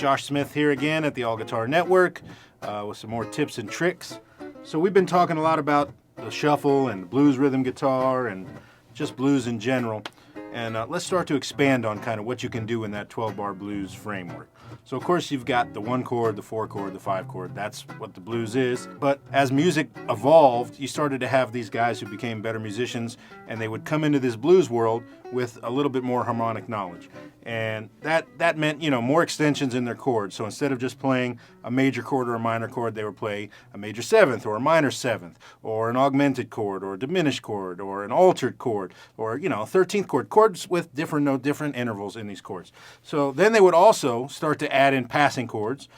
Josh Smith here again at the All Guitar Network with some more tips and tricks. So we've been talking a lot about the shuffle and blues rhythm guitar and just blues in general. And let's start to expand on kind of what you can do in that 12-bar blues framework. So of course you've got the 1 chord, the 4 chord, the 5 chord. That's what the blues is. But as music evolved, you started to have these guys who became better musicians, and they would come into this blues world with a little bit more harmonic knowledge. And that meant, you know, more extensions in their chords. So instead of just playing a major chord or a minor chord, they would play a major 7th or a minor 7th or an augmented chord or a diminished chord or an altered chord or, you know, 13th chord. Chords with different intervals in these chords. So then they would also start to add in passing chords,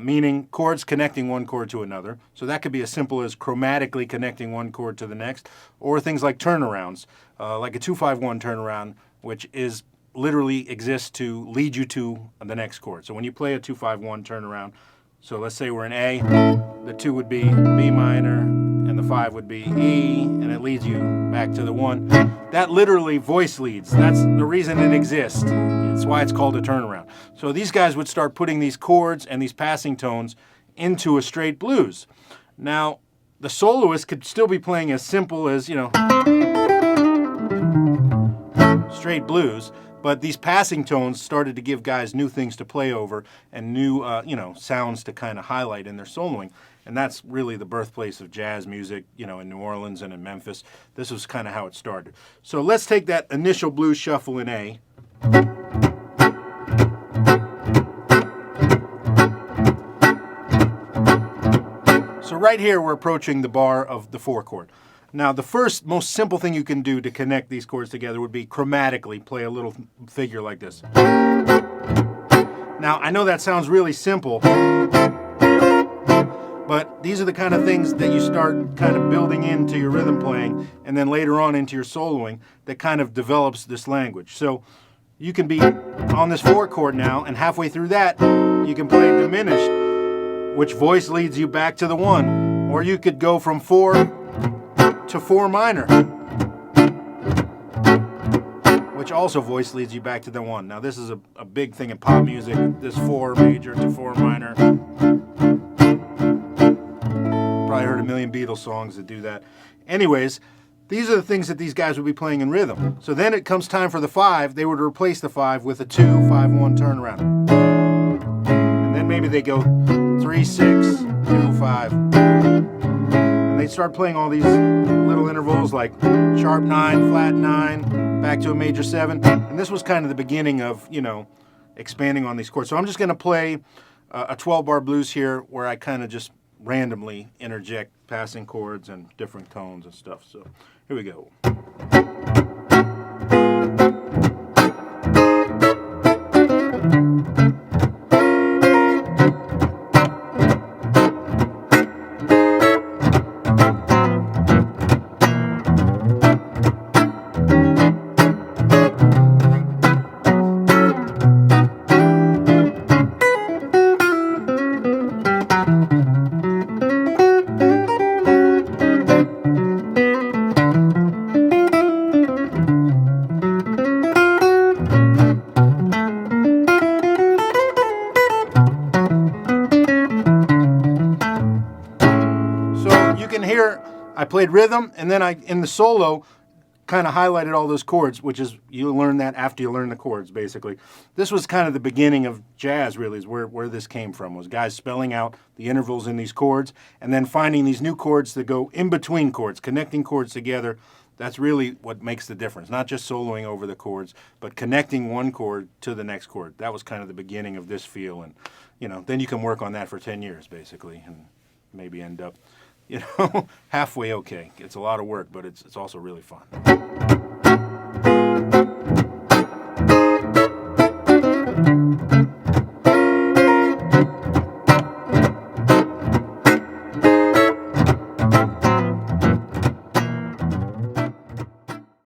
meaning chords connecting one chord to another. So that could be as simple as chromatically connecting one chord to the next, or things like turnarounds, like a 2-5-1 turnaround, which is literally exists to lead you to the next chord. So when you play a 2-5-1 turnaround, so let's say we're in A, the 2 would be B minor, and the 5 would be E, and it leads you back to the 1. That literally voice leads. That's the reason it exists. It's why it's called a turnaround. So these guys would start putting these chords and these passing tones into a straight blues. Now, the soloist could still be playing as simple as, you know, straight blues, but these passing tones started to give guys new things to play over and new, you know, sounds to kind of highlight in their soloing. And that's really the birthplace of jazz music, you know, in New Orleans and in Memphis. This was kind of how it started. So let's take that initial blues shuffle in A. So right here we're approaching the bar of the 4 chord. Now the first most simple thing you can do to connect these chords together would be chromatically play a little figure like this. Now I know that sounds really simple, but these are the kind of things that you start kind of building into your rhythm playing and then later on into your soloing that kind of develops this language. So you can be on this 4 chord now, and halfway through that you can play diminished, which voice leads you back to the 1. Or you could go from 4 to 4 minor, which also voice leads you back to the 1. Now this is a big thing in pop music, this 4 major to 4 minor. Probably heard a million Beatles songs that do that. Anyways, these are the things that these guys would be playing in rhythm. So then it comes time for the 5, they would replace the 5 with a 2-5-1 turnaround. And then maybe they go 3-6, 2-5. And they start playing all these little intervals like sharp 9, flat 9, back to a major 7. And this was kind of the beginning of, you know, expanding on these chords. So I'm just going to play a 12-bar blues here where I kind of just randomly interject passing chords and different tones and stuff. So here we go. Here I played rhythm, and then in the solo kind of highlighted all those chords, which is, you learn that after you learn the chords, basically. This was kind of the beginning of jazz, really, is where this came from, was guys spelling out the intervals in these chords and then finding these new chords that go in between chords, connecting chords together. That's really what makes the difference, not just soloing over the chords, but connecting one chord to the next chord. That was kind of the beginning of this feel, and, you know, then you can work on that for 10 years, basically, and maybe end up, you know, halfway okay. It's a lot of work, but it's also really fun.